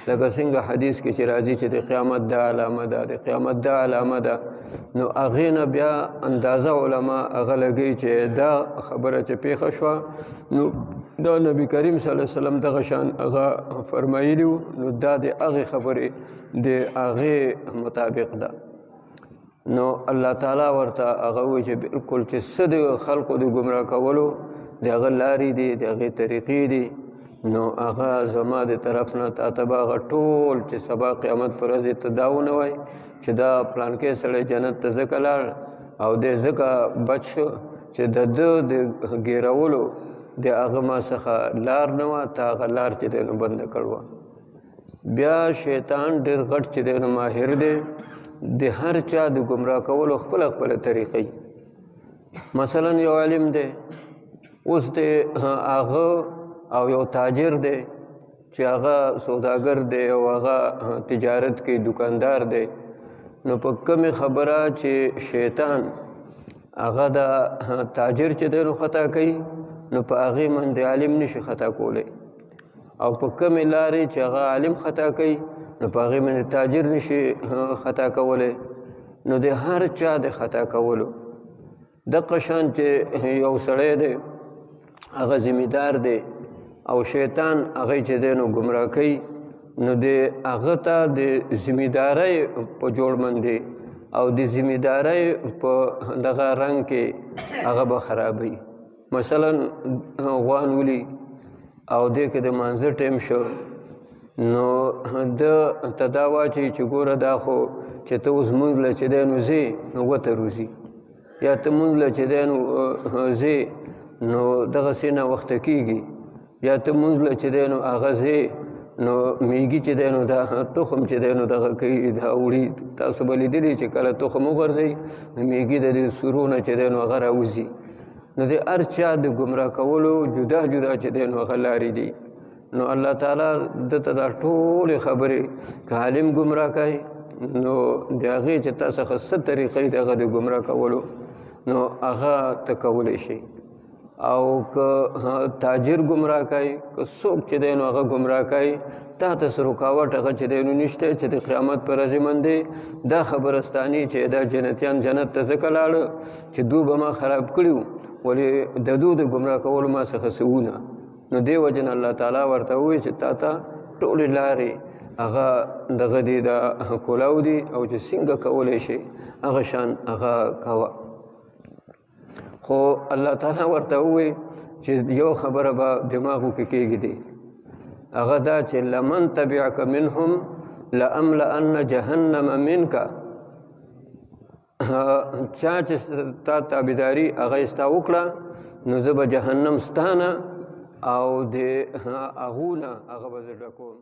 لکه څنګه حدیث کې چې راځي چې د قیامت دا علامه ده د قیامت دا علامه ده نو هغې نه بیا اندازه علما هغه لګوي چې دا خبره چې پیښه شوه نو دا نبی کریم صلی الله علیه وسلم دغه شان هغه فرمایلي وو نو دا د هغې خبرې د هغې مطابق ده نو الله تعالی ورته هغه وایي چې بلکل چې څه د خلقو د ګمراه کولو د هغه لارې دي د هغې طریقې دي نو هغه زما د طرف نه تا ته به هغه ټول چې سبا قیامت پر ورځ ته دا ونه وایي چې دا پلانکی سړی جنت ته ځکه لاړ او دی ځکه بچ شو چې د ده د ګیرولو د هغه ما څخه لار نه وه تا هغه لار چې دی نو بنده کړوه بیا شیطان ډېر غټ چې دی نو ماهر دی د هر چا د ګمراه کولو خپله خپله طریقې مثلا یو عالم دی اوس د هغه او یو تاجر دی چې هغه سوداګر دی او هغه تجارت کې دکاندار دی نو په کومې خبره چې شیطان هغه د تاجر چې دی نو خطا کوي نو په هغې باندې عالم نشي خطا کولی او په کومې لارې چې هغه عالم خطا کوي نو په هغې باندې تاجر نشي خطا کولی نو د هر چا د خطا کولو دغه شان چې یو سړی دی هغه ذمېدار دی او شیطان هغه چې دی نو ګمراه کوي نو د هغه ته د ذمېدارۍ په جوړ باندې او د ذمېدارۍ په دغه رنګ کې هغه به خرابوي مثلا غوان ولي او دې کې د مانځه ټیم شو نو ده ته دا واچوي چې ګوره دا خو چې ته اوس مونځ له چې دی نو ځې نو وته روزي یا ته مونځ له چې دی نو ځې نو دغسې ناوخته کېږي یا ته مونځ له چې دی نو هغه ځې نو میږي چې دی نو دا تخم چې دی نو دغه کوي دا وړي تاسو به لیدلي چې کله تخم وغورځوي نو میږي د دې سرو نه چې دی نو هغه راوځي نو د هر چا د ګمراه کولو جدا جدا چې دی نو هغه لارې دي نو الله تعالی دته دا ټولې خبرې که عالم ګمراه کوي نو د هغې چې تا څخه څه طریقې د هغه د ګمراه کولو نو هغه ته کولی شي او که تاجر ګمراه کوي که څوک چې دی نو هغه ګمراه کوي تا ته څه رکاوټ هغه چې دی نو نشته چې د قیامت په ورځې باندې دا خبرستاني چې دا جنتیان جنت ته ځکه لاړه چې دو به ما خراب کړي وو ولې د دو د ګمراه کولو ما څخه څه وونه نو دې وجه نه الله تعالی ورته ووایي چې تا ته ټولې لارې هغه دغه دي د کولاو دي او چې څنګه کولی شي هغه شان هغه کوه خو الله تعالی ورته ووایي چې یو خبره به دماغو کې کېږي دی هغه دا چې لمن تبعک منهم لأملأن جهنم منک چا چې تا تابعداري هغه ستا وکړه نو زه به جهنم ستانه او د هغو نه هغه به زه ډکوم